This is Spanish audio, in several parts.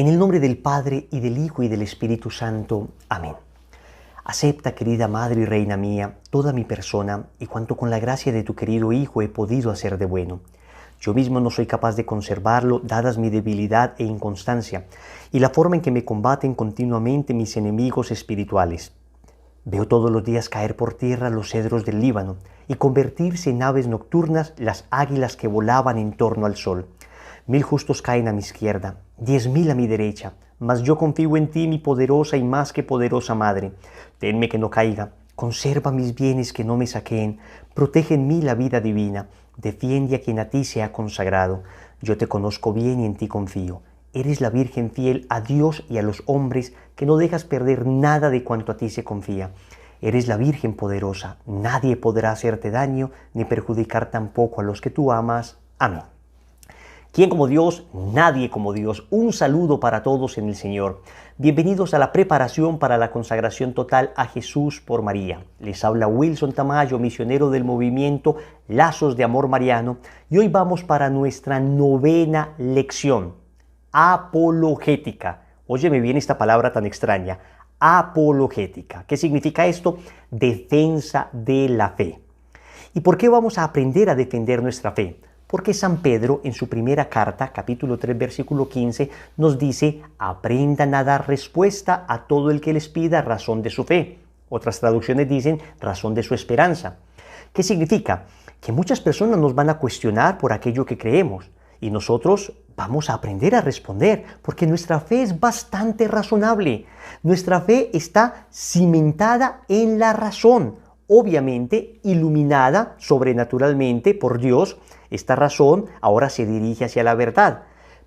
En el nombre del Padre, y del Hijo, y del Espíritu Santo. Amén. Acepta, querida Madre y Reina mía, toda mi persona y cuanto con la gracia de tu querido Hijo he podido hacer de bueno. Yo mismo no soy capaz de conservarlo, dadas mi debilidad e inconstancia, y la forma en que me combaten continuamente mis enemigos espirituales. Veo todos los días caer por tierra los cedros del Líbano y convertirse en aves nocturnas las águilas que volaban en torno al sol. 1000 justos caen a mi izquierda, 10.000 a mi derecha, mas yo confío en ti, mi poderosa y más que poderosa Madre. Tenme que no caiga, conserva mis bienes que no me saqueen, protege en mí la vida divina, defiende a quien a ti se ha consagrado. Yo te conozco bien y en ti confío. Eres la Virgen fiel a Dios y a los hombres, que no dejas perder nada de cuanto a ti se confía. Eres la Virgen poderosa, nadie podrá hacerte daño ni perjudicar tampoco a los que tú amas. Amén. ¿Quién como Dios? Nadie como Dios. Un saludo para todos en el Señor. Bienvenidos a la preparación para la consagración total a Jesús por María. Les habla Wilson Tamayo, misionero del movimiento Lazos de Amor Mariano, y hoy vamos para nuestra 9ª lección, apologética. Óyeme bien esta palabra tan extraña, apologética. ¿Qué significa esto? Defensa de la fe. ¿Y por qué vamos a aprender a defender nuestra fe? Porque San Pedro, en su primera carta, capítulo 3, versículo 15, nos dice: aprendan a dar respuesta a todo el que les pida razón de su fe. Otras traducciones dicen razón de su esperanza. ¿Qué significa? Que muchas personas nos van a cuestionar por aquello que creemos y nosotros vamos a aprender a responder, porque nuestra fe es bastante razonable. Nuestra fe está cimentada en la razón, obviamente iluminada sobrenaturalmente por Dios. Esta razón ahora se dirige hacia la verdad.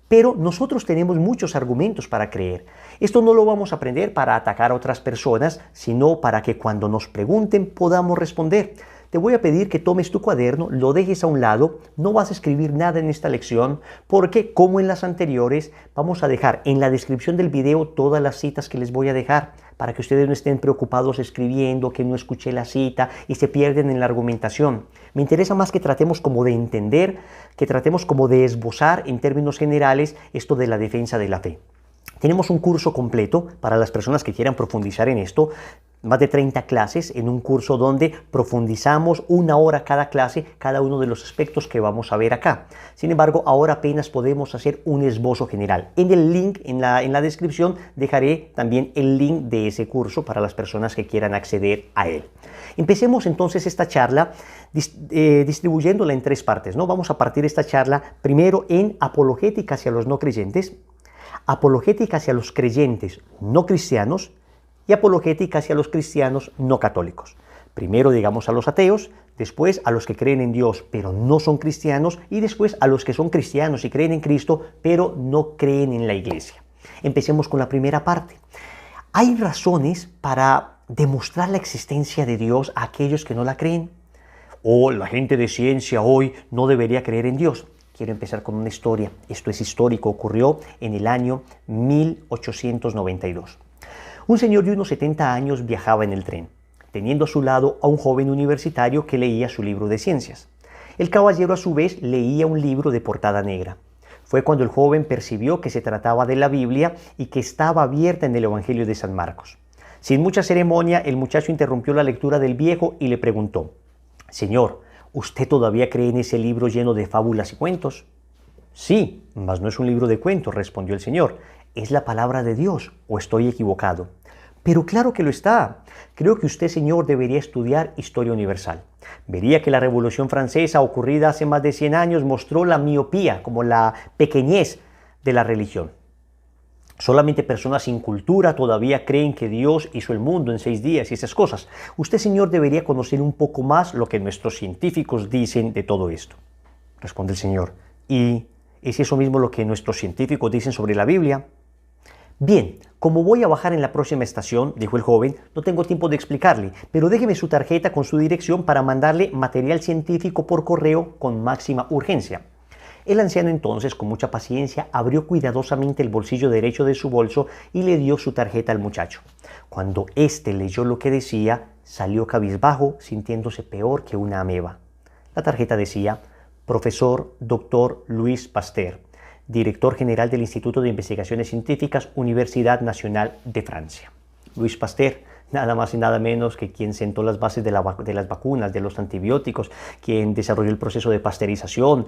Pero nosotros tenemos muchos argumentos para creer. Esto no lo vamos a aprender para atacar a otras personas, sino para que cuando nos pregunten podamos responder. Te voy a pedir que tomes tu cuaderno, lo dejes a un lado, no vas a escribir nada en esta lección, porque como en las anteriores, vamos a dejar en la descripción del video todas las citas que les voy a dejar, para que ustedes no estén preocupados escribiendo, que no escuché la cita y se pierden en la argumentación. Me interesa más que tratemos como de entender, que tratemos como de esbozar en términos generales esto de la defensa de la fe. Tenemos un curso completo para las personas que quieran profundizar en esto, más de 30 clases en un curso donde profundizamos 1 hora cada clase, cada uno de los aspectos que vamos a ver acá. Sin embargo, ahora apenas podemos hacer un esbozo general. En el link, en la descripción, dejaré también el link de ese curso para las personas que quieran acceder a él. Empecemos entonces esta charla distribuyéndola en 3 partes, ¿no? Vamos a partir esta charla primero en apologética hacia los no creyentes, apologética hacia los creyentes no cristianos y apologética hacia los cristianos no católicos. Primero, digamos, a los ateos, después a los que creen en Dios pero no son cristianos, y después a los que son cristianos y creen en Cristo pero no creen en la Iglesia. Empecemos con la primera parte. ¿Hay razones para demostrar la existencia de Dios a aquellos que no la creen? ¿O la gente de ciencia hoy no debería creer en Dios? Quiero empezar con una historia. Esto es histórico, ocurrió en el año 1892. Un señor de unos 70 años viajaba en el tren, teniendo a su lado a un joven universitario que leía su libro de ciencias. El caballero a su vez leía un libro de portada negra. Fue cuando el joven percibió que se trataba de la Biblia y que estaba abierta en el Evangelio de San Marcos. Sin mucha ceremonia, el muchacho interrumpió la lectura del viejo y le preguntó: «Señor, ¿usted todavía cree en ese libro lleno de fábulas y cuentos?» «Sí, mas no es un libro de cuentos», respondió el señor. «¿Es la palabra de Dios o estoy equivocado?» «Pero claro que lo está. Creo que usted, señor, debería estudiar historia universal. Vería que la Revolución Francesa, ocurrida hace más de 100 años, mostró la miopía, como la pequeñez de la religión. Solamente personas sin cultura todavía creen que Dios hizo el mundo en 6 días y esas cosas. Usted, señor, debería conocer un poco más lo que nuestros científicos dicen de todo esto». Responde el señor: «¿Y es eso mismo lo que nuestros científicos dicen sobre la Biblia?» «Bien, como voy a bajar en la próxima estación», dijo el joven, «no tengo tiempo de explicarle, pero déjeme su tarjeta con su dirección para mandarle material científico por correo con máxima urgencia». El anciano entonces, con mucha paciencia, abrió cuidadosamente el bolsillo derecho de su bolso y le dio su tarjeta al muchacho. Cuando éste leyó lo que decía, salió cabizbajo, sintiéndose peor que una ameba. La tarjeta decía: «Profesor Dr. Luis Pasteur, director general del Instituto de Investigaciones Científicas, Universidad Nacional de Francia. Louis Pasteur, nada más y nada menos que quien sentó las bases de las vacunas, de los antibióticos, quien desarrolló el proceso de pasteurización,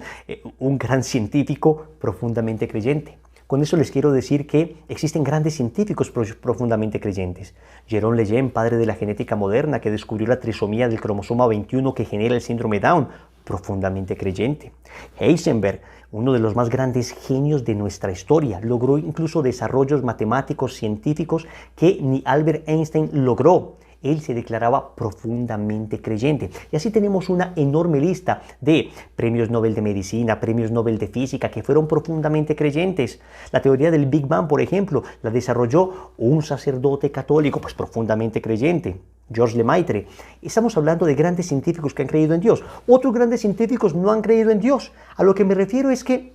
un gran científico profundamente creyente. Con eso les quiero decir que existen grandes científicos profundamente creyentes. Jérôme Lejeune, padre de la genética moderna, que descubrió la trisomía del cromosoma 21 que genera el síndrome Down, profundamente creyente. Heisenberg, uno de los más grandes genios de nuestra historia, logró incluso desarrollos matemáticos científicos que ni Albert Einstein logró. Él se declaraba profundamente creyente. Y así tenemos una enorme lista de premios Nobel de Medicina, premios Nobel de Física, que fueron profundamente creyentes. La teoría del Big Bang, por ejemplo, la desarrolló un sacerdote católico, pues profundamente creyente, Georges Lemaitre. Estamos hablando de grandes científicos que han creído en Dios. Otros grandes científicos no han creído en Dios. A lo que me refiero es que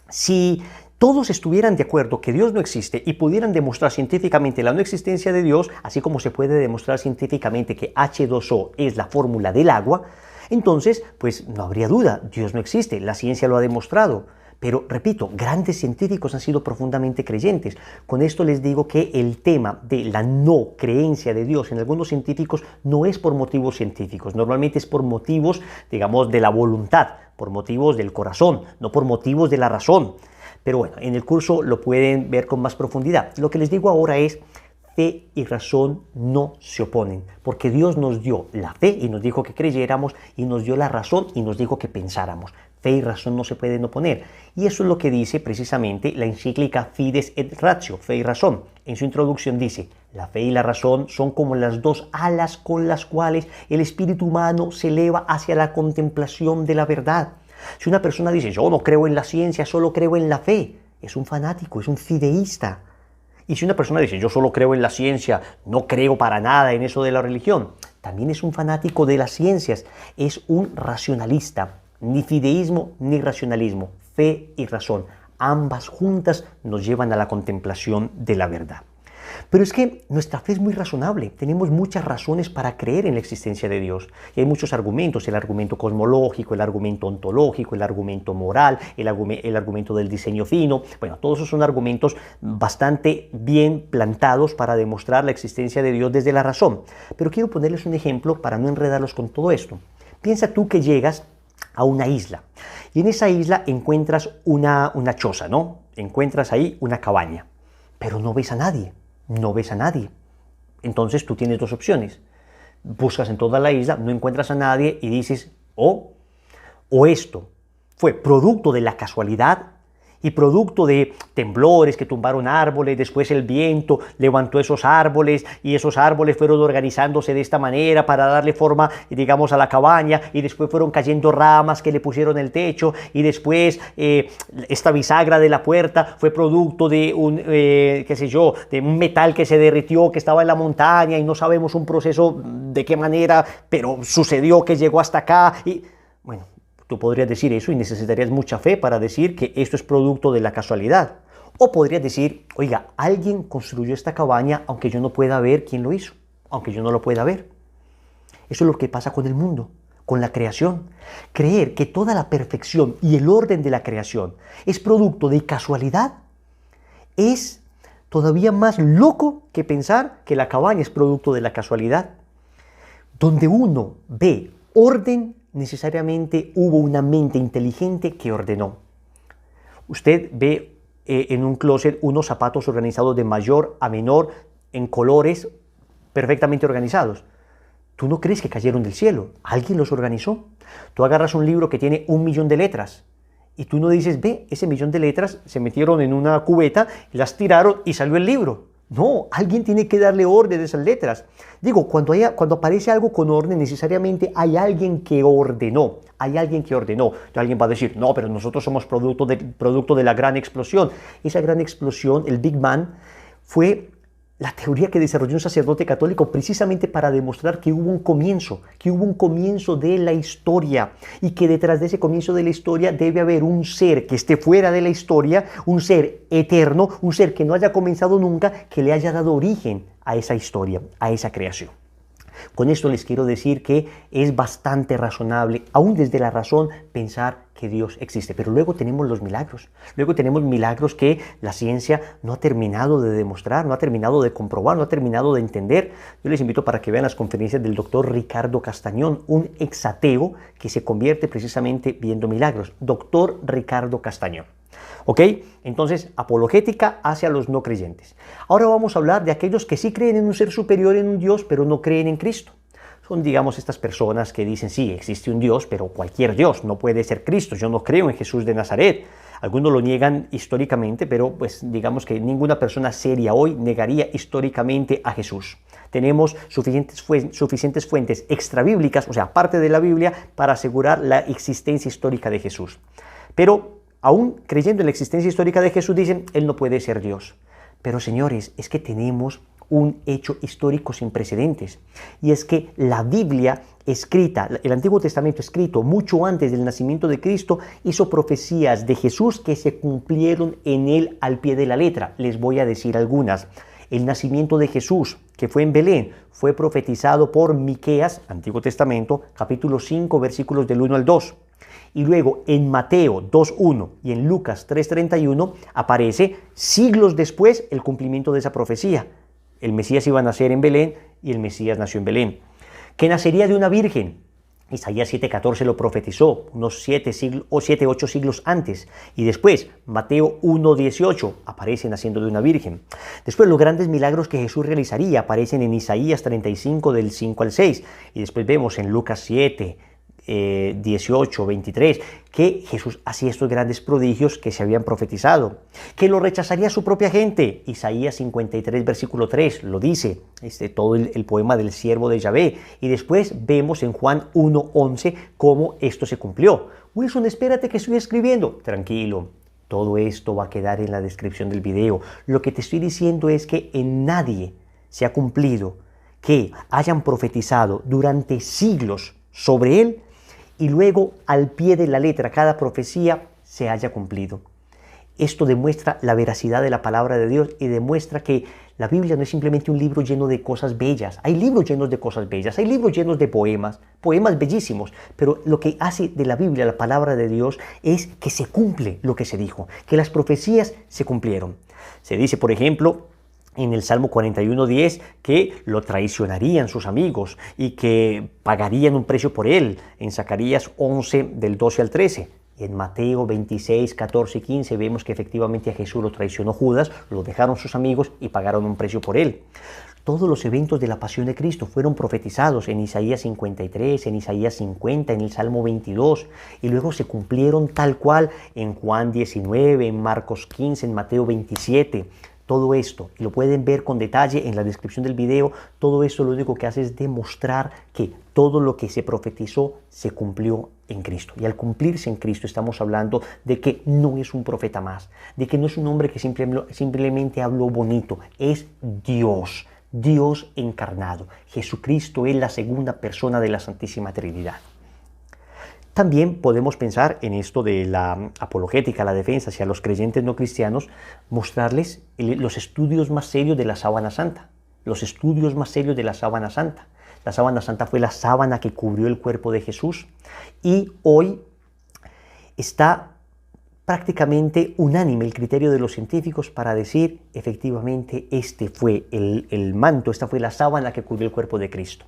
si todos estuvieran de acuerdo que Dios no existe y pudieran demostrar científicamente la no existencia de Dios, así como se puede demostrar científicamente que H2O es la fórmula del agua, entonces, pues no habría duda, Dios no existe, la ciencia lo ha demostrado. Pero, repito, grandes científicos han sido profundamente creyentes. Con esto les digo que el tema de la no creencia de Dios en algunos científicos no es por motivos científicos, normalmente es por motivos, digamos, de la voluntad, por motivos del corazón, no por motivos de la razón. Pero bueno, en el curso lo pueden ver con más profundidad. Lo que les digo ahora es, fe y razón no se oponen, porque Dios nos dio la fe y nos dijo que creyéramos, y nos dio la razón y nos dijo que pensáramos. Fe y razón no se pueden oponer. Y eso es lo que dice precisamente la encíclica Fides et Ratio, Fe y Razón. En su introducción dice, la fe y la razón son como las dos alas con las cuales el espíritu humano se eleva hacia la contemplación de la verdad. Si una persona dice, yo no creo en la ciencia, solo creo en la fe, es un fanático, es un fideísta. Y si una persona dice, yo solo creo en la ciencia, no creo para nada en eso de la religión, también es un fanático de las ciencias, es un racionalista. Ni fideísmo ni racionalismo, fe y razón, ambas juntas nos llevan a la contemplación de la verdad. Pero es que nuestra fe es muy razonable, tenemos muchas razones para creer en la existencia de Dios. Y hay muchos argumentos, el argumento cosmológico, el argumento ontológico, el argumento moral, el argumento del diseño fino. Bueno, todos esos son argumentos bastante bien plantados para demostrar la existencia de Dios desde la razón. Pero quiero ponerles un ejemplo para no enredarlos con todo esto. Piensa tú que llegas a una isla y en esa isla encuentras una choza, ¿no? Encuentras ahí una cabaña, pero no ves a nadie. No ves a nadie. Entonces tú tienes dos opciones. Buscas en toda la isla, no encuentras a nadie y dices, o esto fue producto de la casualidad y producto de temblores que tumbaron árboles, después el viento levantó esos árboles y esos árboles fueron organizándose de esta manera para darle forma, digamos, a la cabaña, y después fueron cayendo ramas que le pusieron el techo, y después esta bisagra de la puerta fue producto de de un metal que se derritió, que estaba en la montaña, y no sabemos un proceso de qué manera, pero sucedió que llegó hasta acá. Y bueno, tú podrías decir eso y necesitarías mucha fe para decir que esto es producto de la casualidad. O podrías decir, oiga, alguien construyó esta cabaña aunque yo no pueda ver quién lo hizo, aunque yo no lo pueda ver. Eso es lo que pasa con el mundo, con la creación. Creer que toda la perfección y el orden de la creación es producto de casualidad es todavía más loco que pensar que la cabaña es producto de la casualidad. Donde uno ve orden, necesariamente hubo una mente inteligente que ordenó. Usted ve en un closet unos zapatos organizados de mayor a menor en colores perfectamente organizados. Tú no crees que cayeron del cielo, alguien los organizó. Tú agarras un libro que tiene 1 millón de letras y tú no dices, ve, ese 1 millón de letras se metieron en una cubeta, las tiraron y salió el libro. No, alguien tiene que darle orden a esas letras. Digo, cuando aparece algo con orden, necesariamente hay alguien que ordenó. Hay alguien que ordenó. Y alguien va a decir, no, pero nosotros somos producto de la gran explosión. Esa gran explosión, el Big Bang, fue la teoría que desarrolló un sacerdote católico precisamente para demostrar que hubo un comienzo de la historia, y que detrás de ese comienzo de la historia debe haber un ser que esté fuera de la historia, un ser eterno, un ser que no haya comenzado nunca, que le haya dado origen a esa historia, a esa creación. Con esto les quiero decir que es bastante razonable, aún desde la razón, pensar que Dios existe. Pero luego tenemos los milagros. Luego tenemos milagros que la ciencia no ha terminado de demostrar, no ha terminado de comprobar, no ha terminado de entender. Yo les invito para que vean las conferencias del doctor Ricardo Castañón, un exateo que se convierte precisamente viendo milagros. Doctor Ricardo Castañón. ¿Ok? Entonces, apologética hacia los no creyentes. Ahora vamos a hablar de aquellos que sí creen en un ser superior, en un Dios, pero no creen en Cristo. Son, digamos, estas personas que dicen, sí, existe un Dios, pero cualquier Dios, no puede ser Cristo. Yo no creo en Jesús de Nazaret. Algunos lo niegan históricamente, pero pues digamos que ninguna persona seria hoy negaría históricamente a Jesús. Tenemos suficientes fuentes extrabíblicas, o sea, aparte de la Biblia, para asegurar la existencia histórica de Jesús. Pero aún creyendo en la existencia histórica de Jesús, dicen, Él no puede ser Dios. Pero señores, es que tenemos un hecho histórico sin precedentes. Y es que la Biblia escrita, el Antiguo Testamento escrito mucho antes del nacimiento de Cristo, hizo profecías de Jesús que se cumplieron en Él al pie de la letra. Les voy a decir algunas. El nacimiento de Jesús, que fue en Belén, fue profetizado por Miqueas, Antiguo Testamento, capítulo 5, versículos del 1 al 2. Y luego en Mateo 2.1 y en Lucas 3.31 aparece siglos después el cumplimiento de esa profecía. El Mesías iba a nacer en Belén y el Mesías nació en Belén. Que nacería de una virgen. Isaías 7.14 lo profetizó unos 8 siglos antes. Y después, Mateo 1.18 aparece naciendo de una virgen. Después, los grandes milagros que Jesús realizaría aparecen en Isaías 35 del 5 al 6. Y después vemos en Lucas 7, 18, 23, que Jesús hacía estos grandes prodigios que se habían profetizado, que lo rechazaría su propia gente. Isaías 53, versículo 3, lo dice, todo el poema del siervo de Yahvé. Y después vemos en Juan 1:11 cómo esto se cumplió. Wilson, espérate que estoy escribiendo. Tranquilo, todo esto va a quedar en la descripción del video. Lo que te estoy diciendo es que en nadie se ha cumplido que hayan profetizado durante siglos sobre él y luego al pie de la letra cada profecía se haya cumplido. Esto demuestra la veracidad de la palabra de Dios y demuestra que la Biblia no es simplemente un libro lleno de cosas bellas. Hay libros llenos de cosas bellas, hay libros llenos de poemas bellísimos, pero lo que hace de la Biblia la palabra de Dios es que se cumple lo que se dijo, que las profecías se cumplieron. Se dice, por ejemplo, en el Salmo 41:10 que lo traicionarían sus amigos y que pagarían un precio por él. En Zacarías 11 del 12 al 13. Y en Mateo 26, 14 y 15 vemos que efectivamente a Jesús lo traicionó Judas, lo dejaron sus amigos y pagaron un precio por él. Todos los eventos de la pasión de Cristo fueron profetizados en Isaías 53, en Isaías 50, en el Salmo 22, y luego se cumplieron tal cual en Juan 19, en Marcos 15, en Mateo 27. Todo esto, y lo pueden ver con detalle en la descripción del video, todo esto lo único que hace es demostrar que todo lo que se profetizó se cumplió en Cristo. Y al cumplirse en Cristo estamos hablando de que no es un profeta más, de que no es un hombre que simplemente habló bonito, es Dios, Dios encarnado. Jesucristo es la segunda persona de la Santísima Trinidad. También podemos pensar en esto de la apologética, la defensa hacia los creyentes no cristianos, mostrarles los estudios más serios de la sábana santa. Los estudios más serios de la sábana santa. La sábana santa fue la sábana que cubrió el cuerpo de Jesús y hoy está prácticamente unánime el criterio de los científicos para decir efectivamente este fue el manto, esta fue la sábana que cubrió el cuerpo de Cristo.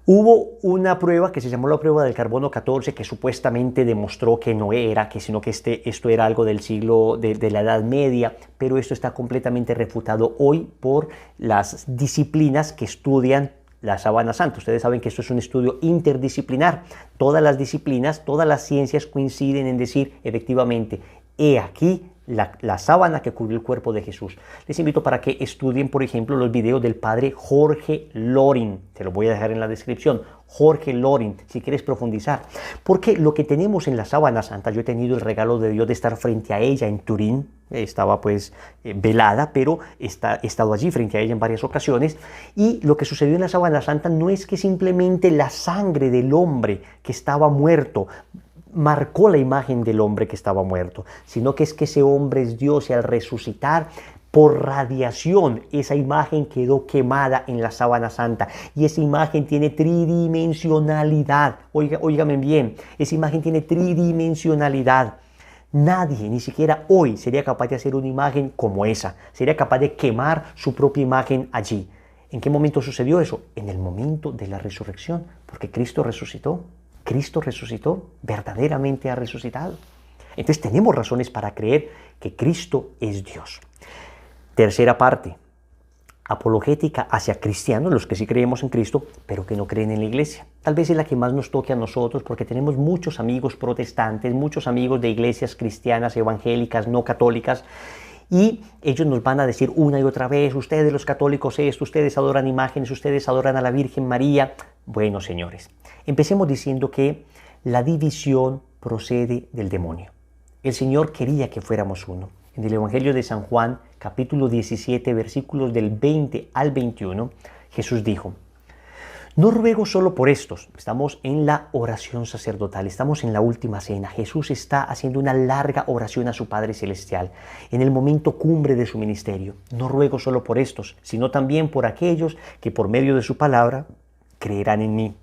Hubo una prueba que se llamó la prueba del carbono 14 que supuestamente demostró que no era, sino que esto era algo del siglo de la Edad Media, pero esto está completamente refutado hoy por las disciplinas que estudian la sábana santa. Ustedes saben que esto es un estudio interdisciplinar. Todas las disciplinas, todas las ciencias coinciden en decir efectivamente, he aquí la sábana que cubrió el cuerpo de Jesús. Les invito para que estudien, por ejemplo, los videos del padre Jorge Loring. Te lo voy a dejar en la descripción. Jorge Loring, si quieres profundizar. Porque lo que tenemos en la sábana santa, yo he tenido el regalo de Dios de estar frente a ella en Turín. Estaba pues velada, pero he estado allí frente a ella en varias ocasiones. Y lo que sucedió en la sábana santa no es que simplemente la sangre del hombre que estaba muerto marcó la imagen del hombre que estaba muerto, sino que es que ese hombre es Dios y al resucitar por radiación, esa imagen quedó quemada en la sábana santa y esa imagen tiene tridimensionalidad. Óigame bien, esa imagen tiene tridimensionalidad. Nadie, ni siquiera hoy, sería capaz de hacer una imagen como esa. Sería capaz de quemar su propia imagen allí. ¿En qué momento sucedió eso? En el momento de la resurrección, porque Cristo resucitó. Cristo resucitó, verdaderamente ha resucitado. Entonces tenemos razones para creer que Cristo es Dios. Tercera parte, apologética hacia cristianos, los que sí creemos en Cristo, pero que no creen en la iglesia. Tal vez es la que más nos toque a nosotros porque tenemos muchos amigos protestantes, muchos amigos de iglesias cristianas, evangélicas, no católicas, y ellos nos van a decir una y otra vez, ustedes los católicos esto, ustedes adoran imágenes, ustedes adoran a la Virgen María. Bueno, señores, empecemos diciendo que la división procede del demonio. El Señor quería que fuéramos uno. En el Evangelio de San Juan, capítulo 17, versículos del 20 al 21, Jesús dijo: no ruego solo por estos. Estamos en la oración sacerdotal, estamos en la última cena. Jesús está haciendo una larga oración a su Padre Celestial, en el momento cumbre de su ministerio. No ruego solo por estos, sino también por aquellos que por medio de su palabra creerán en mí,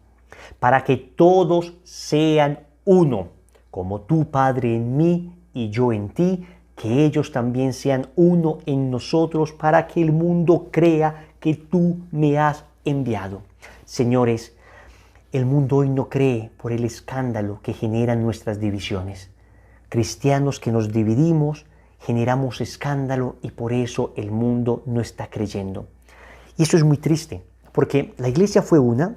para que todos sean uno, como tú, Padre, en mí y yo en ti, que ellos también sean uno en nosotros, para que el mundo crea que tú me has enviado. Señores, el mundo hoy no cree por el escándalo que generan nuestras divisiones. Cristianos que nos dividimos, generamos escándalo y por eso el mundo no está creyendo. Y eso es muy triste, porque la iglesia fue una,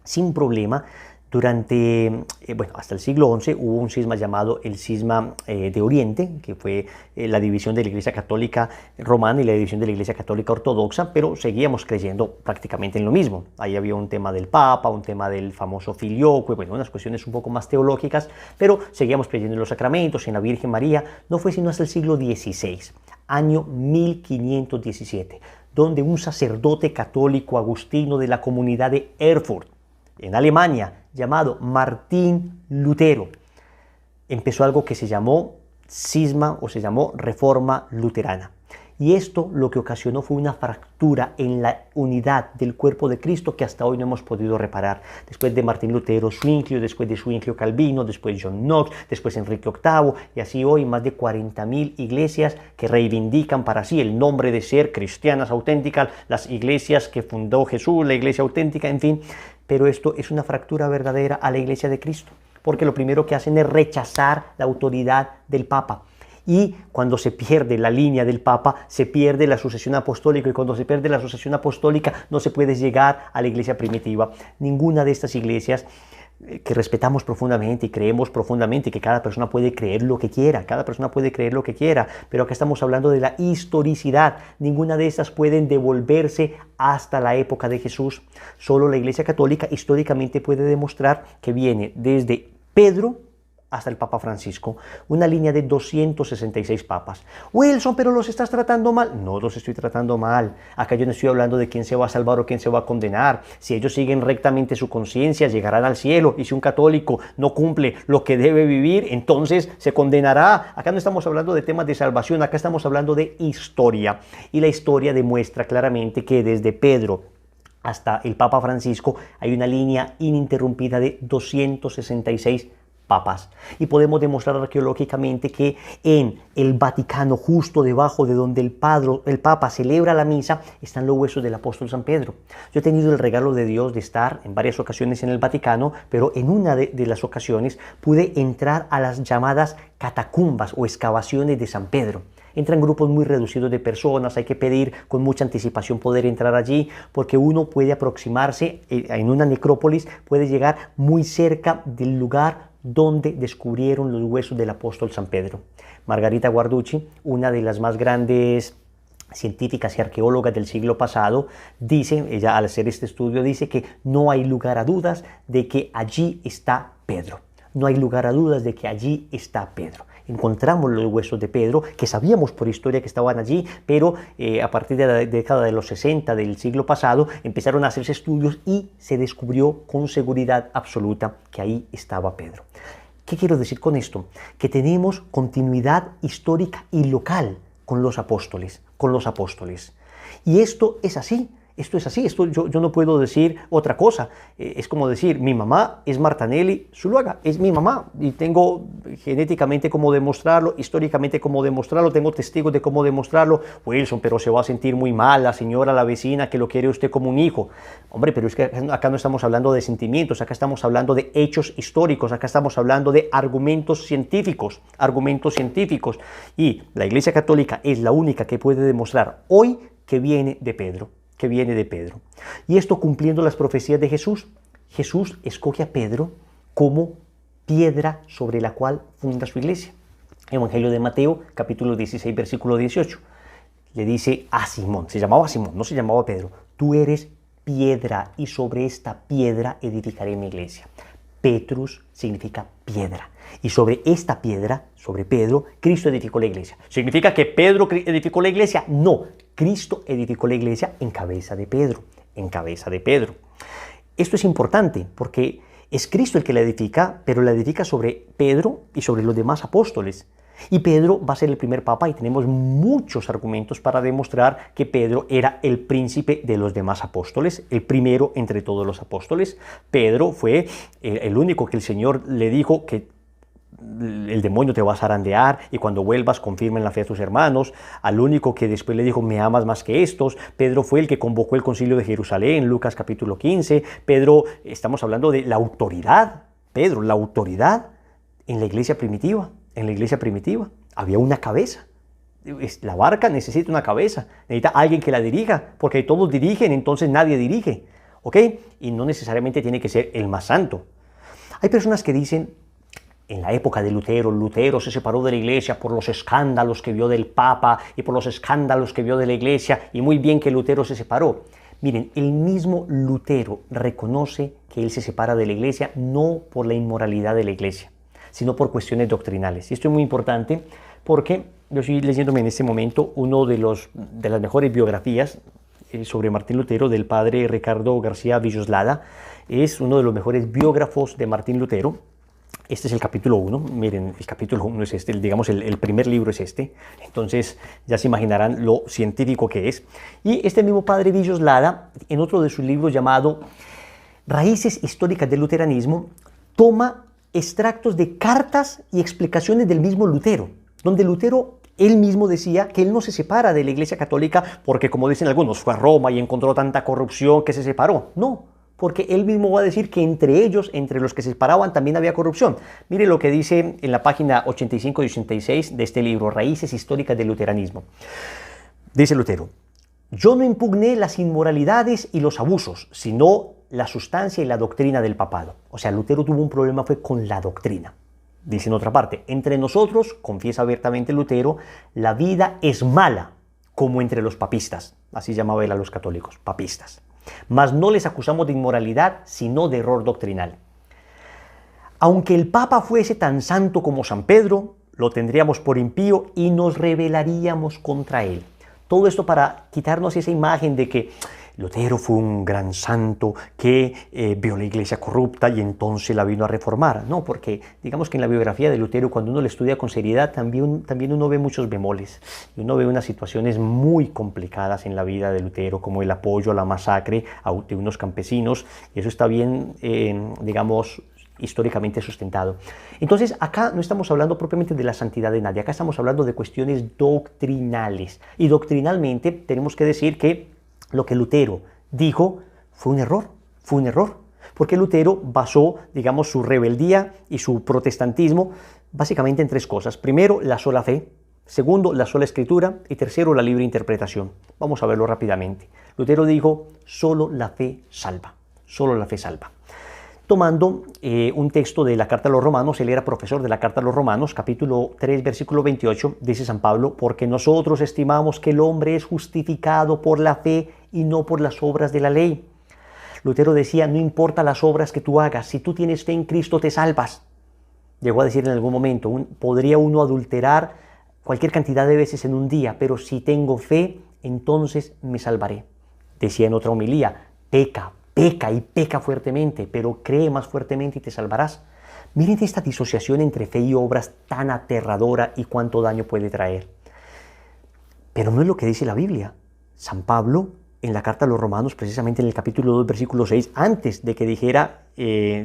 sin problema. Durante, hasta el siglo XI hubo un cisma llamado el cisma de Oriente, que fue la división de la Iglesia Católica Romana y la división de la Iglesia Católica Ortodoxa, pero seguíamos creyendo prácticamente en lo mismo. Ahí había un tema del Papa, un tema del famoso filioque, unas cuestiones un poco más teológicas, pero seguíamos creyendo en los sacramentos, en la Virgen María. No fue sino hasta el siglo XVI, año 1517, donde un sacerdote católico agustino de la comunidad de Erfurt, en Alemania, llamado Martín Lutero, empezó algo que se llamó cisma o se llamó Reforma Luterana. Y esto lo que ocasionó fue una fractura en la unidad del cuerpo de Cristo que hasta hoy no hemos podido reparar. Después de Martín Lutero, Zwinglio, después de Zwinglio, Calvino, después John Knox, después Enrique VIII, y así hoy más de 40.000 iglesias que reivindican para sí el nombre de ser cristianas auténticas, las iglesias que fundó Jesús, la iglesia auténtica, en fin. Pero esto es una fractura verdadera a la iglesia de Cristo, porque lo primero que hacen es rechazar la autoridad del Papa. Y cuando se pierde la línea del Papa, se pierde la sucesión apostólica, y cuando se pierde la sucesión apostólica no se puede llegar a la iglesia primitiva. Ninguna de estas iglesias que respetamos profundamente y creemos profundamente que cada persona puede creer lo que quiera, pero acá estamos hablando de la historicidad. Ninguna de estas pueden devolverse hasta la época de Jesús. Solo la Iglesia Católica históricamente puede demostrar que viene desde Pedro hasta el Papa Francisco, una línea de 266 papas. Wilson, pero los estás tratando mal. No los estoy tratando mal. Acá yo no estoy hablando de quién se va a salvar o quién se va a condenar. Si ellos siguen rectamente su conciencia, llegarán al cielo. Y si un católico no cumple lo que debe vivir, entonces se condenará. Acá no estamos hablando de temas de salvación, acá estamos hablando de historia. Y la historia demuestra claramente que desde Pedro hasta el Papa Francisco hay una línea ininterrumpida de 266 papas. Y podemos demostrar arqueológicamente que en el Vaticano, justo debajo de donde el Papa celebra la misa, están los huesos del apóstol San Pedro. Yo he tenido el regalo de Dios de estar en varias ocasiones en el Vaticano, pero en una de las ocasiones pude entrar a las llamadas catacumbas o excavaciones de San Pedro. Entran grupos muy reducidos de personas, hay que pedir con mucha anticipación poder entrar allí, porque uno puede aproximarse en una necrópolis, puede llegar muy cerca del lugar donde descubrieron los huesos del apóstol San Pedro. Margarita Guarducci, una de las más grandes científicas y arqueólogas del siglo pasado, dice, ella al hacer este estudio dice que no hay lugar a dudas de que allí está Pedro. No hay lugar a dudas de que allí está Pedro. Encontramos los huesos de Pedro, que sabíamos por historia que estaban allí, pero a partir de la década de los 60 del siglo pasado empezaron a hacerse estudios y se descubrió con seguridad absoluta que ahí estaba Pedro. ¿Qué quiero decir con esto? Que tenemos continuidad histórica y local con los apóstoles. con los apóstoles. Y esto es así. Esto es así, yo no puedo decir otra cosa. Es como decir, mi mamá es Martanelli Zuluaga, es mi mamá y tengo genéticamente cómo demostrarlo, históricamente cómo demostrarlo, tengo testigos de cómo demostrarlo. Wilson, pero se va a sentir muy mal la señora, la vecina que lo quiere usted como un hijo. Hombre, pero es que acá no estamos hablando de sentimientos, acá estamos hablando de hechos históricos, acá estamos hablando de argumentos científicos. Y la Iglesia Católica es la única que puede demostrar hoy que viene de Pedro. Y esto cumpliendo las profecías de Jesús. Jesús escoge a Pedro como piedra sobre la cual funda su iglesia. Evangelio de Mateo, capítulo 16, versículo 18. Le dice a Simón, se llamaba Simón, no se llamaba Pedro, tú eres piedra y sobre esta piedra edificaré mi iglesia. Petrus significa piedra. Y sobre esta piedra, sobre Pedro, Cristo edificó la iglesia. ¿Significa que Pedro edificó la iglesia? No, Cristo edificó la iglesia en cabeza de Pedro, Esto es importante porque es Cristo el que la edifica, pero la edifica sobre Pedro y sobre los demás apóstoles. Y Pedro va a ser el primer papa y tenemos muchos argumentos para demostrar que Pedro era el príncipe de los demás apóstoles, el primero entre todos los apóstoles. Pedro fue el único que el Señor le dijo que el demonio te va a zarandear y cuando vuelvas confirma en la fe a tus hermanos. Al único que después le dijo, me amas más que estos. Pedro fue el que convocó el concilio de Jerusalén, Lucas capítulo 15. Pedro, estamos hablando de la autoridad. Pedro, la autoridad en la iglesia primitiva. Había una cabeza. La barca necesita una cabeza, necesita alguien que la dirija, porque todos dirigen, entonces nadie dirige, ¿ok? Y no necesariamente tiene que ser el más santo. Hay personas que dicen, en la época de Lutero se separó de la iglesia por los escándalos que vio del Papa y por los escándalos que vio de la iglesia, y muy bien que Lutero se separó. Miren, el mismo Lutero reconoce que él se separa de la iglesia no por la inmoralidad de la iglesia, sino por cuestiones doctrinales. Y esto es muy importante porque yo estoy leyéndome en este momento de las mejores biografías sobre Martín Lutero del padre Ricardo García Villoslada. Es uno de los mejores biógrafos de Martín Lutero. Este es el capítulo 1, miren, el capítulo 1 es este, digamos el primer libro es este, entonces ya se imaginarán lo científico que es. Y este mismo padre Villoslada, en otro de sus libros llamado Raíces históricas del luteranismo, toma extractos de cartas y explicaciones del mismo Lutero, donde Lutero él mismo decía que él no se separa de la Iglesia Católica porque, como dicen algunos, fue a Roma y encontró tanta corrupción que se separó. No, porque él mismo va a decir que entre ellos, entre los que se separaban, también había corrupción. Mire lo que dice en la página 85 y 86 de este libro, Raíces históricas del luteranismo. Dice Lutero, yo no impugné las inmoralidades y los abusos, sino la sustancia y la doctrina del papado. O sea, Lutero tuvo un problema fue con la doctrina. Dice en otra parte, entre nosotros, confiesa abiertamente Lutero, la vida es mala, como entre los papistas. Así llamaba él a los católicos, papistas. Mas no les acusamos de inmoralidad, sino de error doctrinal. Aunque el Papa fuese tan santo como San Pedro, lo tendríamos por impío y nos rebelaríamos contra él. Todo esto para quitarnos esa imagen de que Lutero fue un gran santo que vio la iglesia corrupta y entonces la vino a reformar. No, porque digamos que en la biografía de Lutero, cuando uno la estudia con seriedad, también uno ve muchos bemoles. Y uno ve unas situaciones muy complicadas en la vida de Lutero, como el apoyo a la masacre de unos campesinos. Y eso está bien, digamos, históricamente sustentado. Entonces, acá no estamos hablando propiamente de la santidad de nadie, acá estamos hablando de cuestiones doctrinales. Y doctrinalmente tenemos que decir que lo que Lutero dijo fue un error, porque Lutero basó, digamos, su rebeldía y su protestantismo básicamente en tres cosas. Primero, la sola fe. Segundo, la sola escritura. Y tercero, la libre interpretación. Vamos a verlo rápidamente. Lutero dijo, solo la fe salva. Tomando un texto de la Carta a los Romanos, él era profesor de la Carta a los Romanos, capítulo 3, versículo 28, dice San Pablo, porque nosotros estimamos que el hombre es justificado por la fe y no por las obras de la ley. Lutero decía, no importa las obras que tú hagas, si tú tienes fe en Cristo te salvas. Llegó a decir en algún momento, podría uno adulterar cualquier cantidad de veces en un día, pero si tengo fe, entonces me salvaré. Decía en otra homilía, peca y peca fuertemente, pero cree más fuertemente y te salvarás. Miren esta disociación entre fe y obras tan aterradora y cuánto daño puede traer. Pero no es lo que dice la Biblia. San Pablo, en la carta a los Romanos, precisamente en el capítulo 2, versículo 6, antes de que dijera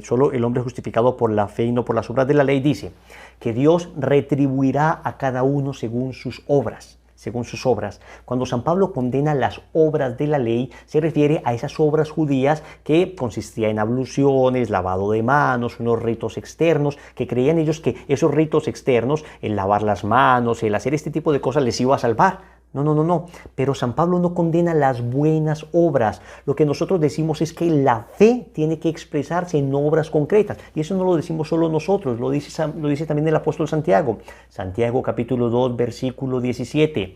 solo el hombre justificado por la fe y no por las obras de la ley, dice que Dios retribuirá a cada uno según sus obras. Según sus obras. Cuando San Pablo condena las obras de la ley, se refiere a esas obras judías que consistían en abluciones, lavado de manos, unos ritos externos, que creían ellos que esos ritos externos, el lavar las manos, el hacer este tipo de cosas les iba a salvar. No. Pero San Pablo no condena las buenas obras. Lo que nosotros decimos es que la fe tiene que expresarse en obras concretas. Y eso no lo decimos solo nosotros, lo dice también el apóstol Santiago. Santiago capítulo 2, versículo 17.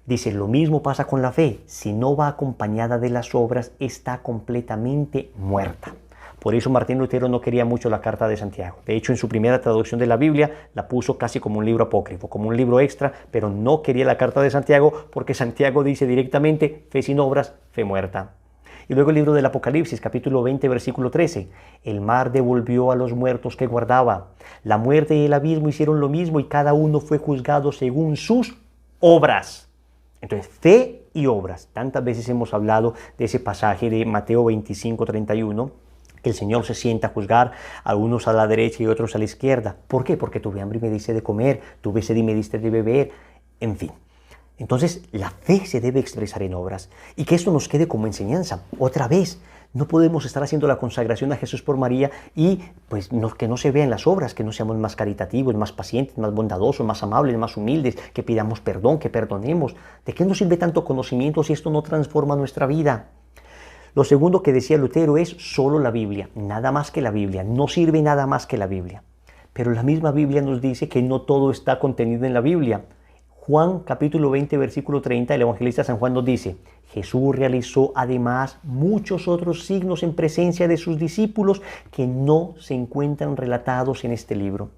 Dice, lo mismo pasa con la fe. Si no va acompañada de las obras, está completamente muerta. Por eso Martín Lutero no quería mucho la carta de Santiago. De hecho, en su primera traducción de la Biblia la puso casi como un libro apócrifo, como un libro extra, pero no quería la carta de Santiago porque Santiago dice directamente, fe sin obras, fe muerta. Y luego el libro del Apocalipsis, capítulo 20, versículo 13. El mar devolvió a los muertos que guardaba. La muerte y el abismo hicieron lo mismo y cada uno fue juzgado según sus obras. Entonces, fe y obras. Tantas veces hemos hablado de ese pasaje de Mateo 25, 31. El Señor se sienta a juzgar a unos a la derecha y otros a la izquierda. ¿Por qué? Porque tuve hambre y me diste de comer, tuve sed y me diste de beber, en fin. Entonces, la fe se debe expresar en obras. Y que esto nos quede como enseñanza. Otra vez, no podemos estar haciendo la consagración a Jesús por María y pues que no se vean las obras, que no seamos más caritativos, más pacientes, más bondadosos, más amables, más humildes, que pidamos perdón, que perdonemos. ¿De qué nos sirve tanto conocimiento si esto no transforma nuestra vida? Lo segundo que decía Lutero es solo la Biblia, nada más que la Biblia, no sirve nada más que la Biblia. Pero la misma Biblia nos dice que no todo está contenido en la Biblia. Juan capítulo 20 versículo 30, el evangelista San Juan nos dice, Jesús realizó además muchos otros signos en presencia de sus discípulos que no se encuentran relatados en este libro.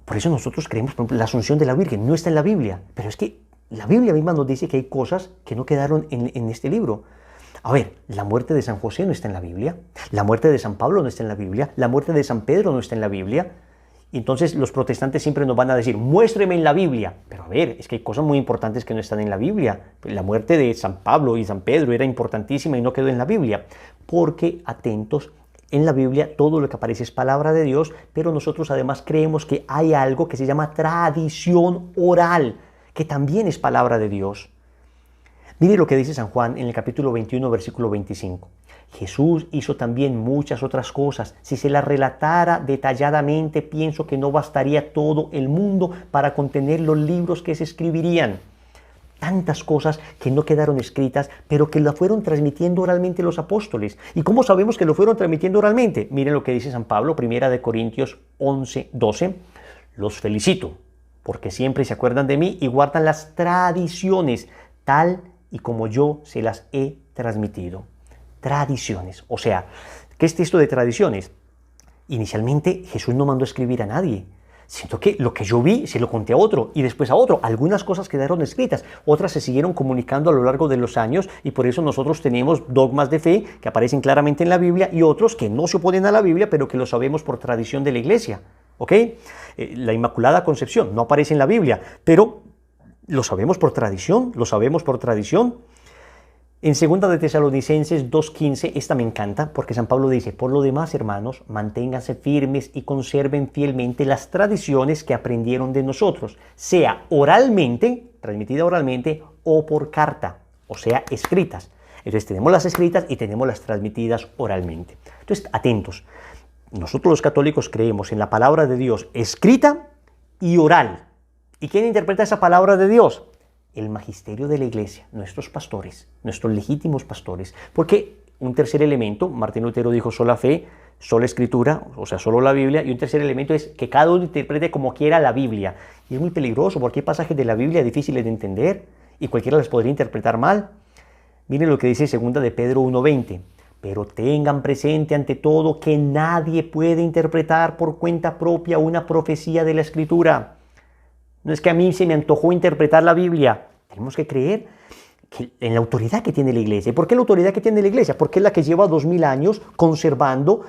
Por eso nosotros creemos, por ejemplo, la Asunción de la Virgen no está en la Biblia, pero es que la Biblia misma nos dice que hay cosas que no quedaron en este libro. A ver, la muerte de San José no está en la Biblia, la muerte de San Pablo no está en la Biblia, la muerte de San Pedro no está en la Biblia. Entonces los protestantes siempre nos van a decir, muéstreme en la Biblia. Pero a ver, es que hay cosas muy importantes que no están en la Biblia. La muerte de San Pablo y San Pedro era importantísima y no quedó en la Biblia. Porque, atentos, en la Biblia todo lo que aparece es palabra de Dios, pero nosotros además creemos que hay algo que se llama tradición oral, que también es palabra de Dios. Mire lo que dice San Juan en el capítulo 21, versículo 25. Jesús hizo también muchas otras cosas. Si se las relatara detalladamente, pienso que no bastaría todo el mundo para contener los libros que se escribirían. Tantas cosas que no quedaron escritas, pero que la fueron transmitiendo oralmente los apóstoles. ¿Y cómo sabemos que lo fueron transmitiendo oralmente? Miren lo que dice San Pablo, 1 Corintios 11, 12. Los felicito, porque siempre se acuerdan de mí y guardan las tradiciones, tal y como yo se las he transmitido. Tradiciones. O sea, ¿qué es esto de tradiciones? Inicialmente Jesús no mandó escribir a nadie. Siento que lo que yo vi se lo conté a otro y después a otro. Algunas cosas quedaron escritas, otras se siguieron comunicando a lo largo de los años y por eso nosotros tenemos dogmas de fe que aparecen claramente en la Biblia y otros que no se oponen a la Biblia pero que lo sabemos por tradición de la iglesia. ¿Ok? La Inmaculada Concepción no aparece en la Biblia, pero lo sabemos por tradición, En 2 de Tesalonicenses 2.15, esta me encanta porque San Pablo dice, por lo demás, hermanos, manténganse firmes y conserven fielmente las tradiciones que aprendieron de nosotros, sea oralmente, transmitida oralmente, o por carta, o sea, escritas. Entonces tenemos las escritas y tenemos las transmitidas oralmente. Entonces, atentos. Nosotros los católicos creemos en la palabra de Dios escrita y oral. ¿Y quién interpreta esa palabra de Dios? El magisterio de la iglesia, nuestros pastores, nuestros legítimos pastores. Porque un tercer elemento, Martín Lutero dijo sola fe, sola escritura, o sea, solo la Biblia, y un tercer elemento es que cada uno interprete como quiera la Biblia. Y es muy peligroso porque hay pasajes de la Biblia difíciles de entender y cualquiera las podría interpretar mal. Miren lo que dice 2 de Pedro 1.20. Pero tengan presente ante todo que nadie puede interpretar por cuenta propia una profecía de la Escritura. No es que a mí se me antojó interpretar la Biblia. Tenemos que creer en la autoridad que tiene la Iglesia. ¿Y por qué la autoridad que tiene la Iglesia? Porque es la que lleva 2000 años conservando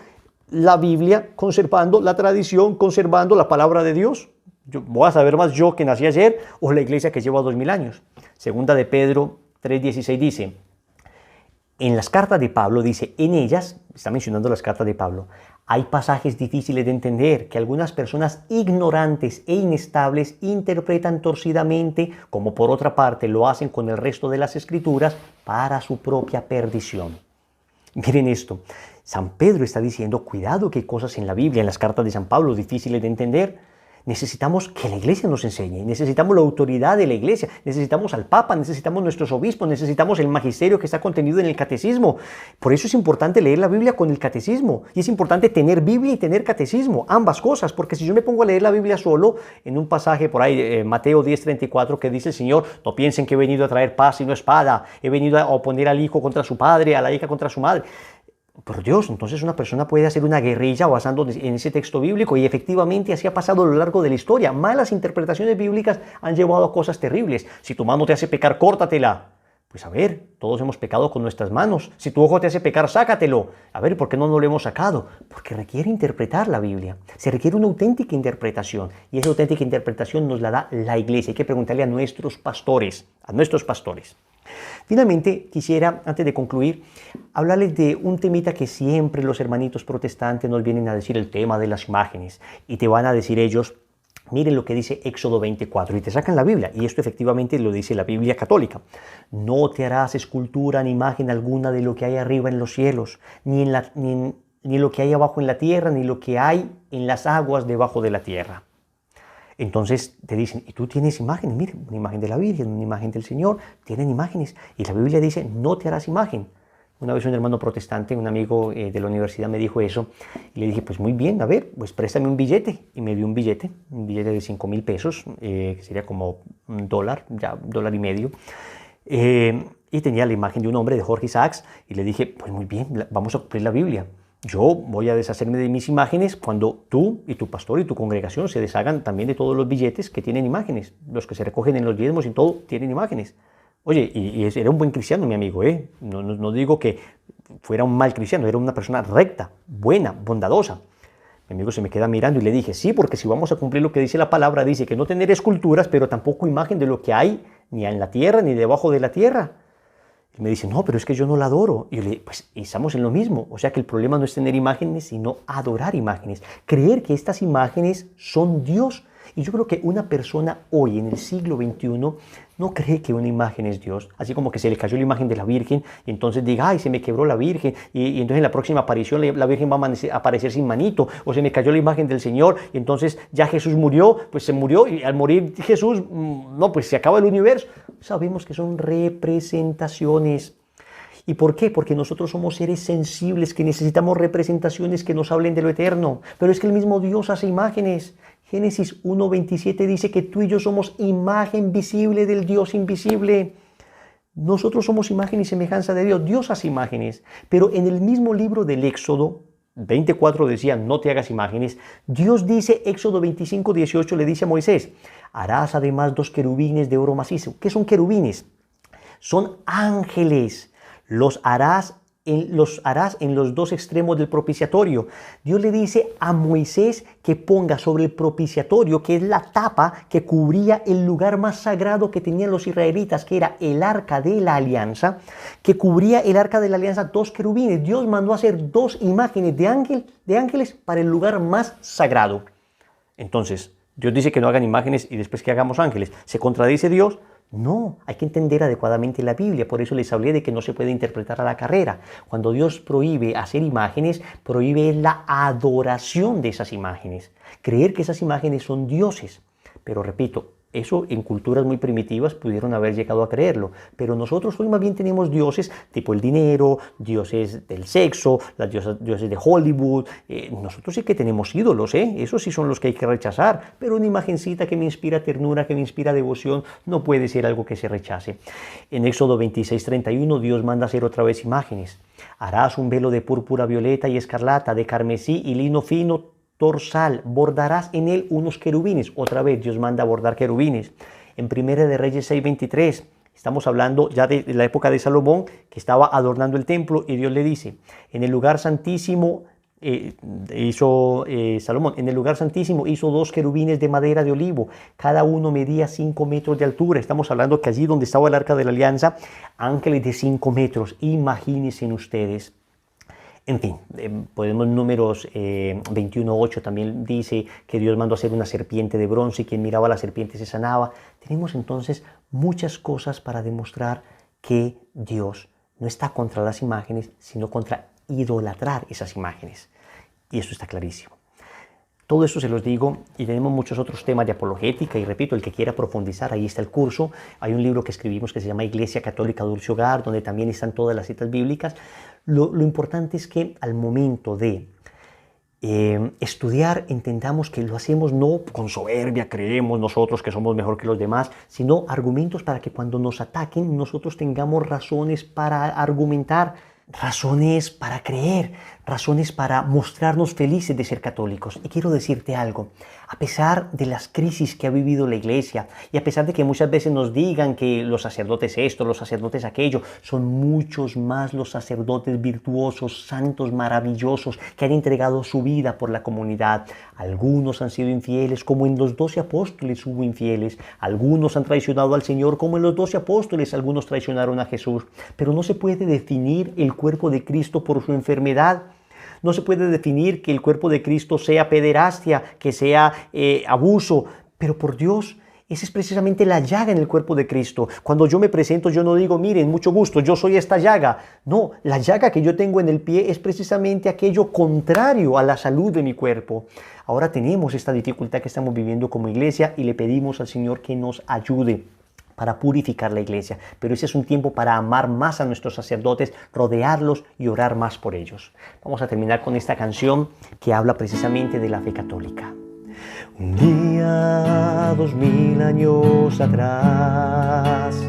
la Biblia, conservando la tradición, conservando la palabra de Dios. ¿Voy a saber más yo que nací ayer o la iglesia que lleva 2000 años? Segunda de Pedro 3:16 dice, en las cartas de Pablo, dice, en ellas, está mencionando las cartas de Pablo, hay pasajes difíciles de entender que algunas personas ignorantes e inestables interpretan torcidamente, como por otra parte lo hacen con el resto de las escrituras, para su propia perdición. Miren esto, San Pedro está diciendo, cuidado que hay cosas en la Biblia, en las cartas de San Pablo, difíciles de entender. Necesitamos que la iglesia nos enseñe, necesitamos la autoridad de la iglesia, necesitamos al Papa, necesitamos nuestros obispos, necesitamos el magisterio que está contenido en el catecismo. Por eso es importante leer la Biblia con el catecismo y es importante tener Biblia y tener catecismo, ambas cosas, porque si yo me pongo a leer la Biblia solo, en un pasaje por ahí, Mateo 10:34, que dice el Señor, no piensen que he venido a traer paz y no espada, he venido a oponer al hijo contra su padre, a la hija contra su madre. Por Dios, entonces una persona puede hacer una guerrilla basando en ese texto bíblico y efectivamente así ha pasado a lo largo de la historia. Malas interpretaciones bíblicas han llevado a cosas terribles. Si tu mano te hace pecar, córtatela. Pues a ver, todos hemos pecado con nuestras manos. Si tu ojo te hace pecar, sácatelo. A ver, ¿por qué no lo hemos sacado? Porque requiere interpretar la Biblia. Se requiere una auténtica interpretación. Y esa auténtica interpretación nos la da la iglesia. Hay que preguntarle a nuestros pastores. Finalmente, quisiera, antes de concluir, hablarles de un temita que siempre los hermanitos protestantes nos vienen a decir, el tema de las imágenes. Y te van a decir ellos, miren lo que dice Éxodo 24, y te sacan la Biblia, y esto efectivamente lo dice la Biblia católica. No te harás escultura ni imagen alguna de lo que hay arriba en los cielos, ni lo que hay abajo en la tierra, ni lo que hay en las aguas debajo de la tierra. Entonces te dicen, ¿y tú tienes imágenes? Miren, una imagen de la Virgen, una imagen del Señor, tienen imágenes. Y la Biblia dice, no te harás imagen. Una vez un hermano protestante, un amigo de la universidad me dijo eso. Y le dije, pues muy bien, a ver, pues préstame un billete. Y me dio un billete de 5,000 pesos, que sería como $1, ya $1.50. Y tenía la imagen de un hombre, de Jorge Isaacs. Y le dije, pues muy bien, vamos a cumplir la Biblia. Yo voy a deshacerme de mis imágenes cuando tú y tu pastor y tu congregación se deshagan también de todos los billetes que tienen imágenes. Los que se recogen en los diezmos y todo tienen imágenes. Oye, y era un buen cristiano, mi amigo, ¿eh? No digo que fuera un mal cristiano, era una persona recta, buena, bondadosa. Mi amigo se me queda mirando y le dije, sí, porque si vamos a cumplir lo que dice la palabra, dice que no tener esculturas, pero tampoco imagen de lo que hay ni en la tierra ni debajo de la tierra. Y me dice, no, pero es que yo no la adoro. Y yo le digo, pues estamos en lo mismo. O sea que el problema no es tener imágenes, sino adorar imágenes. Creer que estas imágenes son Dios. Y yo creo que una persona hoy, en el siglo XXI, no cree que una imagen es Dios. Así como que se le cayó la imagen de la Virgen y entonces diga, ay, se me quebró la Virgen. Y entonces en la próxima aparición la Virgen va a aparecer sin manito. O se me cayó la imagen del Señor y entonces ya Jesús murió, pues se murió. Y al morir Jesús, no, pues se acaba el universo. Sabemos que son representaciones. ¿Y por qué? Porque nosotros somos seres sensibles que necesitamos representaciones que nos hablen de lo eterno. Pero es que el mismo Dios hace imágenes. Génesis 1:27 dice que tú y yo somos imagen visible del Dios invisible. Nosotros somos imagen y semejanza de Dios. Dios hace imágenes. Pero en el mismo libro del Éxodo 24 decía, no te hagas imágenes. Dios dice, Éxodo 25:18 le dice a Moisés, harás además 2 querubines de oro macizo. ¿Qué son querubines? Son ángeles. Los harás en los 2 extremos del propiciatorio. Dios le dice a Moisés que ponga sobre el propiciatorio, que es la tapa que cubría el lugar más sagrado que tenían los israelitas, que era el arca de la alianza, que cubría el arca de la alianza 2 querubines. Dios mandó a hacer 2 imágenes de ángeles para el lugar más sagrado. Entonces, Dios dice que no hagan imágenes y después que hagamos ángeles. ¿Se contradice Dios? No, hay que entender adecuadamente la Biblia, por eso les hablé de que no se puede interpretar a la carrera. Cuando Dios prohíbe hacer imágenes, prohíbe la adoración de esas imágenes, creer que esas imágenes son dioses. Pero repito, eso en culturas muy primitivas pudieron haber llegado a creerlo, pero nosotros hoy más bien tenemos dioses tipo el dinero, dioses del sexo, dioses de Hollywood. Nosotros sí que tenemos ídolos, esos sí son los que hay que rechazar, pero una imagencita que me inspira ternura, que me inspira devoción, no puede ser algo que se rechace. En Éxodo 26:31 Dios manda hacer otra vez imágenes. Harás un velo de púrpura, violeta y escarlata, de carmesí y lino fino, dorsal, bordarás en él unos querubines. Otra vez Dios manda a bordar querubines. En Primera de Reyes 6:23, estamos hablando ya de la época de Salomón, que estaba adornando el templo y Dios le dice, en el lugar santísimo Salomón, en el lugar santísimo hizo 2 querubines de madera de olivo, cada uno medía 5 metros de altura. Estamos hablando que allí donde estaba el arca de la alianza, ángeles de 5 metros, imagínense ustedes. En fin, podemos Números 21:8 también dice que Dios mandó hacer una serpiente de bronce y quien miraba a la serpiente se sanaba. Tenemos entonces muchas cosas para demostrar que Dios no está contra las imágenes, sino contra idolatrar esas imágenes. Y eso está clarísimo. Todo eso se los digo, y tenemos muchos otros temas de apologética, y repito, el que quiera profundizar, ahí está el curso. Hay un libro que escribimos que se llama Iglesia Católica Dulce Hogar, donde también están todas las citas bíblicas. Lo importante es que al momento de estudiar entendamos que lo hacemos no con soberbia, creemos nosotros que somos mejor que los demás, sino argumentos para que cuando nos ataquen nosotros tengamos razones para argumentar, razones para creer, razones para mostrarnos felices de ser católicos. Y quiero decirte algo, a pesar de las crisis que ha vivido la Iglesia y a pesar de que muchas veces nos digan que los sacerdotes esto, los sacerdotes aquello, son muchos más los sacerdotes virtuosos, santos, maravillosos, que han entregado su vida por la comunidad. Algunos han sido infieles, como en los 12 apóstoles hubo infieles. Algunos han traicionado al Señor, como en los 12 apóstoles algunos traicionaron a Jesús. Pero no se puede definir el cuerpo de Cristo por su enfermedad. No se puede definir que el cuerpo de Cristo sea pederastia, que sea abuso, pero por Dios, esa es precisamente la llaga en el cuerpo de Cristo. Cuando yo me presento, yo no digo, miren, mucho gusto, yo soy esta llaga. No, la llaga que yo tengo en el pie es precisamente aquello contrario a la salud de mi cuerpo. Ahora tenemos esta dificultad que estamos viviendo como iglesia y le pedimos al Señor que nos ayude para purificar la iglesia, pero ese es un tiempo para amar más a nuestros sacerdotes, rodearlos y orar más por ellos. Vamos a terminar con esta canción que habla precisamente de la fe católica. Un día, 2000 años atrás,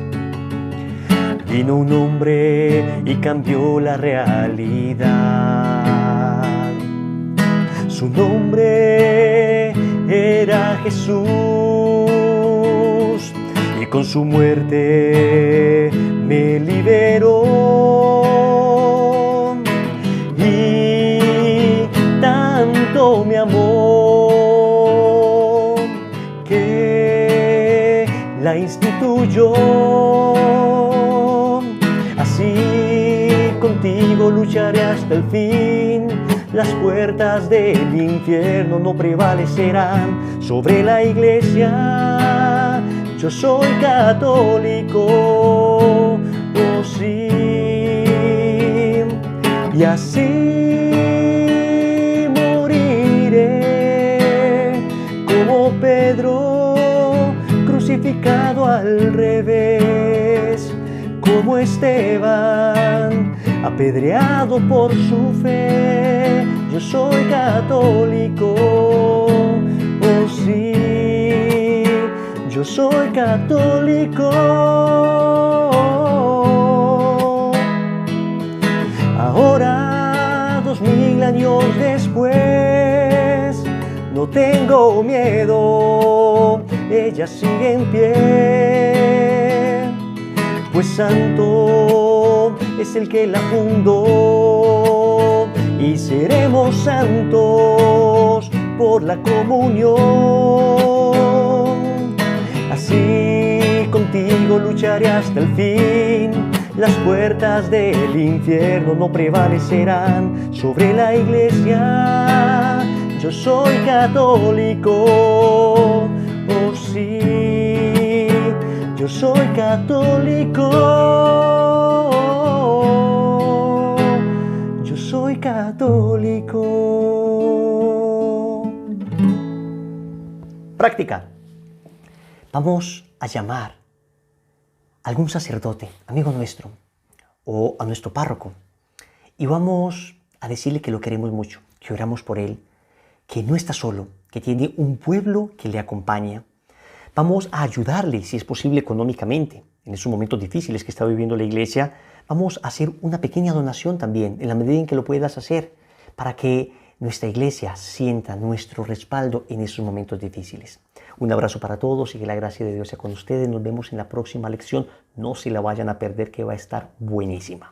vino un hombre y cambió la realidad. Su nombre era Jesús. Y con su muerte me liberó, y tanto me amó que la instituyó. Así contigo lucharé hasta el fin, las puertas del infierno no prevalecerán sobre la iglesia. Yo soy católico, oh sí, y así moriré como Pedro, crucificado al revés, como Esteban, apedreado por su fe. Yo soy católico, oh sí. Yo soy católico. Ahora, 2000 años después, no tengo miedo, ella sigue en pie. Pues santo es el que la fundó, y seremos santos por la comunión. Así contigo lucharé hasta el fin, las puertas del infierno no prevalecerán sobre la iglesia. Yo soy católico, oh sí, yo soy católico, yo soy católico. Práctica. Vamos a llamar a algún sacerdote, amigo nuestro, o a nuestro párroco, y vamos a decirle que lo queremos mucho, que oramos por él, que no está solo, que tiene un pueblo que le acompaña. Vamos a ayudarle, si es posible, económicamente, en esos momentos difíciles que está viviendo la iglesia. Vamos a hacer una pequeña donación también, en la medida en que lo puedas hacer, para que nuestra iglesia sienta nuestro respaldo en esos momentos difíciles. Un abrazo para todos y que la gracia de Dios sea con ustedes. Nos vemos en la próxima lección. No se la vayan a perder, que va a estar buenísima.